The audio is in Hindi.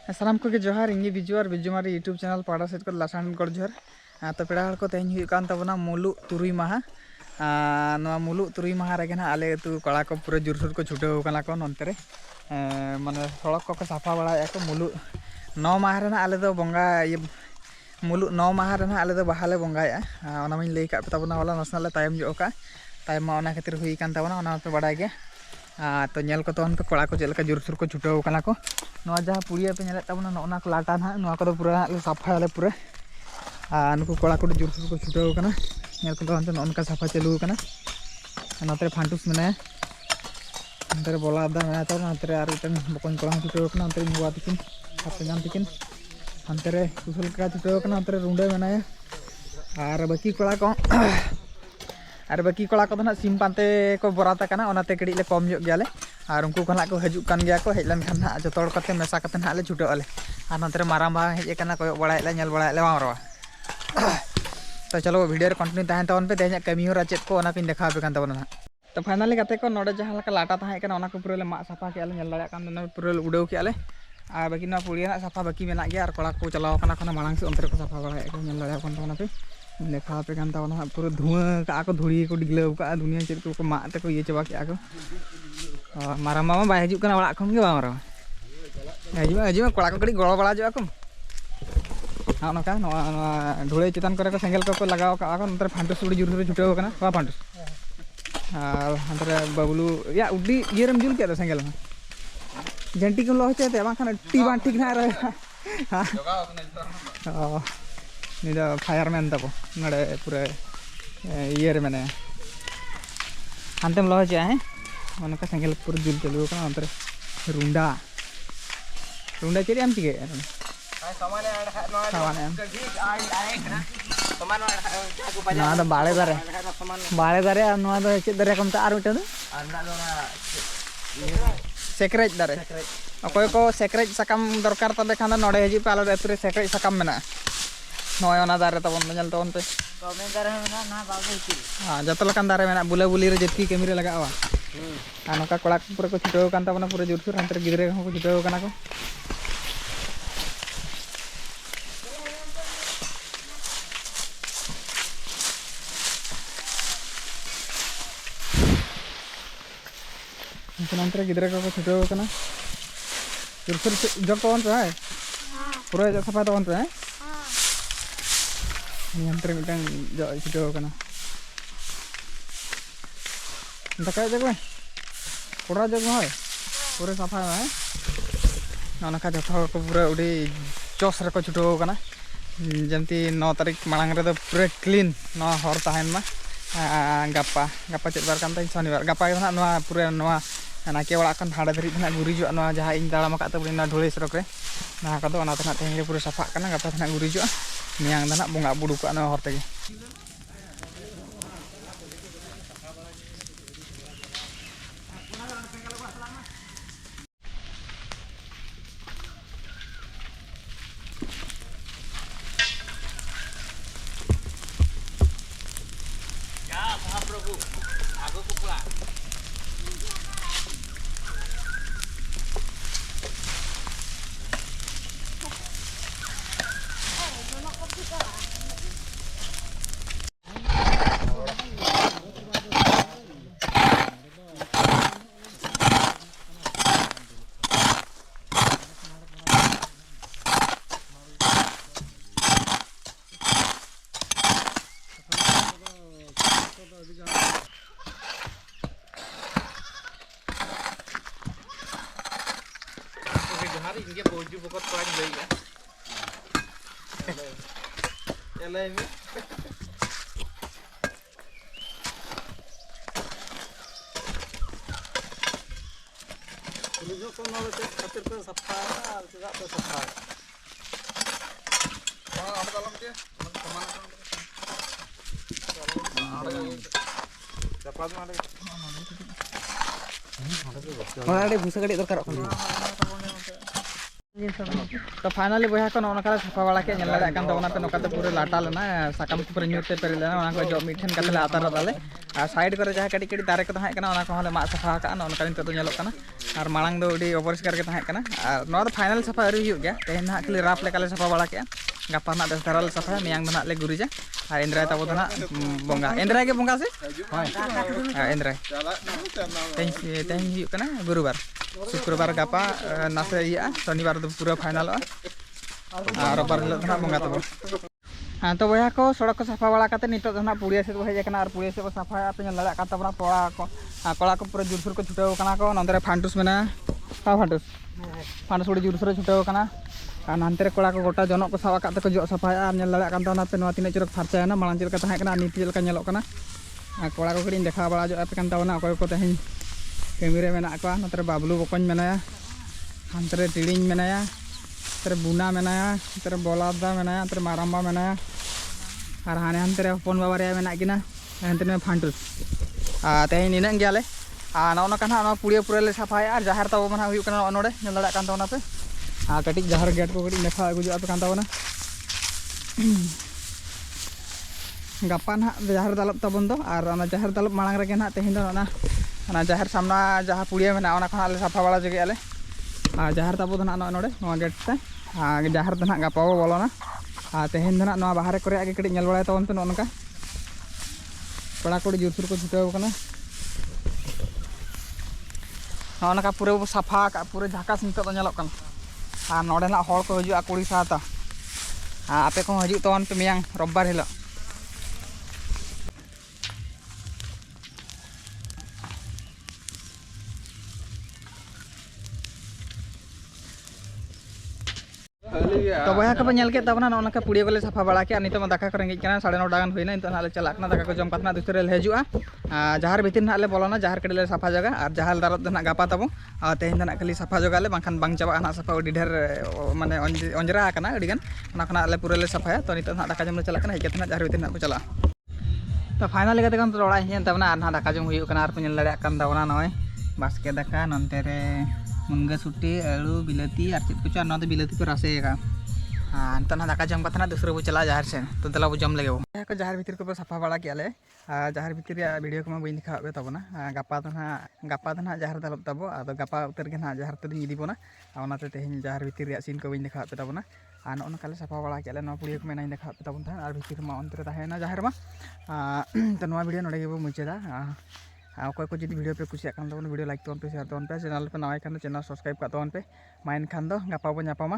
सानाम को जोहार इंगे बिजू और बिजुमारी यूट्यूब चैनल पाड़ा सेट को लासान गड़ जोहार तो पेड़ा हड़ को तेहन हुई कान तबना मुलु तुरुई माहा मुलु तुरुई माहा रे ना आले तु कड़ा को पूरे जुरसुर को छुटाव कना को नंते रे माने सड़क को साफा बड़ा को मुलु 9 माह रे ना आले दो बंगा ये मुलु 9 माह रे ना आले दो बहाले बंगाया ओना मिन लई का तबना होला नसनाले तायम जो का तायम मा ओना खातिर हुई कान तबना ओना पे बड़ा गया तो नेल को तो कड़ा को चलका जुरसुर को छुटाव कना को जहाँ पुड़िया पे नेले तबना नोना को लाटा ना को पूरा साफा ले पूरा नुकु कड़ा को जुरसुर को छुटाव कना नेल को तो नोनका साफा चालू कना नोते फांटुस मेना नोते बोला दा मेना तो नोते आर इतन बकन कड़ा छुटाव कना नोते हुआ तिकिन हाथ जान तिकिन नोते कुसल का छुटाव कना नोते रुंडे मेना और बाकी कड़ा को और बाकी कड़ा को ना सिम पाते को बराता कना ओनाते कड़ी ले कम जो गयाले और उनको को ना को हजू कान गया को हेलन खान ना जतोड़ कते मेसा कते ना ले छुटाव आले और नोते माराम बा हेज कना को बड़ाइले नेल बड़ाइले वामरवा तो चलो वीडियो कंटिन्यू तहन तवन पे तेज कमी हो चेक को ओना पिन देखा पे कान तबना तो फाइनली गाते को नोडे जहां लका लाटा तहां कना ओना को पूरा ले मा साफा के आले नेल दाड़ा कान ना पूरा उड़ाव के आले और बाकी ना पुड़िया ना साफा बाकी मेना गया और कड़ा को चलाव कना खना मांग से अंतर को साफा बड़ा को नेल दाड़ा कान तबना पे देखा पे कान तबना पूरा धुआं का को धुड़ी को डिगलाव का दुनिया चेक को मा ते को ये चबा के को मारा मामा बाय हजू कना ओड़ा खन के बा मारा हजू कड़ा को कड़ी गड़ो बड़ा जो को हाँ नौका ढोले चेतान को सेंगल को लगाव का नंतर फांटुस उड़ी जुर छुटाव कना बा फांटुस और नंतर बाबुलू या उडी ये रम जुल के सेंगल में जंटी को लो चेते बाखान टी बान ठीक ना रे हां ओ निदा फायरमैन तको नडे पूरे ये रे माने हांतेम लो चे है मनका सेंगल पूरे जुल चलू कना नंतर रुंडा रुंडा चेरी हम चिके बाड़े दारे चेक दारे को और मिटन सेक्रेज दारे अकोय को सेक्रेज साकाम दरकार तबे खान नडे हजी पे आलो अतुरे सेक्रेज साकाम मेना नय ओना दारे तबन नेल तबन पे कमे दारे मेना ना बाबू इचिल हां जतो लकान दारे मेना बुला बुली रे जतकी केमी रे लगावा नका कड़ा पूरा को छुटाव कान तबना पूरा जुरसुर अंतर गिदरे को छुटाव कना को नंतर गिदरे को छुटाव कना जुरसुर जग तबन पे पूरा जग साफा तबन पे नंतर मिटन छुटाव कना दका जग में पूरा जग में पूरा साफा है नका जतो को पूरा उडी चोस रे को छुटाव कना जमती 9 तारीख मांग रे तो पूरा क्लीन न हर ताहन मा गापा गापा चेत बार कान शनिवार गापा ना पूरा नाके ओड़ा खन हाड़े धरी ना गुरीजो जहाँ इन दाड़ा मका तब ढोले सड़क रे ना का तो तेहन पूरा साफा कना गापा तना गुरीजो मियां दाना बंगा बुडू का हर तेगे महाप्रभु आगो कुकुड़ा इनके बोझू बहुत पड़ा गई है चले में पुलिस को नॉलेज खातिर तो सफा है सीधा तो सफा है हां आप डालम के सामान जपाद मारे हां भूसा गाड़ी दरकार तो फाइनली बया को नौका साफा बड़ा के नौका पूरा लाटा लेना साकाम पूरा न्यूते पेरे लेना जो मिठन का आतार दाले और साइड को जहाँ कटी कटी दारे को तहले माग साफा का नौका नितना और मांग दो अपरिष्कार के तहना फाइनल साफा अरी गया तेहन ना खाली राफ लेकाले साफा बड़ा के गापा ना बेस धारा साफा मियांग ना ले गुरीजा और एंद्राय तब ना बंगा एंद्राय के बंगा से एंद्राय तेहन गुरुवार शुक्रवार गापा नासे शनिवार दो पूरा फाइनल और रबार हिल बंगा तब हाँ तो बया को सड़क को साफा बड़ा नित पुड़िया से हेजना और पुड़िया से साफा पे दाड़ा कड़ा को पूरा जुरसुर को छुटाव को नंदे फांटुस में फांटुस फांटुस बड़ी जुरसुर छुटाव और नानते कड़ा को गोटा जनक को साब को जो साफाया और तीन चरक फार्चाना मांग चलका नीत चलका कड़ा को कड़ी देखा बड़ा जो पे अकय को तेज कमी मेना नोते बाबलू बकन मेनाया हानते टिड़ी मेनाया नोते बुना मेनाया नोते बलादा मेनाया नोते माराम्बा मेनाया और हाने हानते हपन बाबारिया मेना किना हानते फांटुस तेज इन गयाले नौका पुड़िया पूरा ले साफाया और जहार तब नोड़े दाड़ा पे कटी जहार गेट को कटी देखा अगुजा पे गापा ना जहार दालब तबन दो और जहार दालब मांग रे ना तेहन जहार सामना जहाँ पुड़िया में खाले साफा बड़ा जगेले और जहार तब नोड़े गेट से जहार तो गापा बो बोलोना और तेहन ना बाहर को कटी बड़ा तबन पे नौका कड़ा को जोरसुर को छुटाव नौका पूरा साफा पूरा झाकास नित और नोड़े हर को हजू कुड़ी साता आपे को हजू तबन पे मियांग रबबार हिल तो बया को पे तबना नौका पुड़िया को साफा बड़ा के नित दाका को रेंगे 9:30 गान होना नित ना चलना दाका को जम का दूसरे हजूआ जहार भीतर ना बोलोना जहार कड़ी ले साफा जगह और जहार दारब ना गापा तब तेहन खाली साफा जगह बाखान बांग चाबा ना साफा अभी ढेर माने अंजरा अड़ीगान पूरा ले साफाया तो नित ना दाका जम चलना हज के जहार भीतर ना को चला तो फाइनल रोड़ा हेन तबना ना दाका जम और पे दाड़ा नॉय बास्के दाका नंते मुनगा सुटी आलू बिलाती और चेक कुछ ना बिलाती को रासेगा नित ना दाका जम का दूसरे बो चला जहार से तो दला बो जम लगे को जहार भीतर को साफा बड़ा के जहार भीतर वीडियो को बी देखा तबना गापा तो ना जहार दालब तब अब गापा उतर के ना जहार तेज इदीबना तेहन जहार भीतर सीन को बी देखा तबना और नौका साफा बड़ा के पुड़िया को मेना देखा तबन और भीतर में अंतर तहना जहार में तो वीडियो नोड़े बो मुचादा अकय को जुदी वीडियो पे कुसिया वीडियो लाइक तबन पे शेयर तबन पे चैनल पे नवाई खान चैनल सब्सक्राइब कर तबन पे मा एनखान गापा बो नापामा।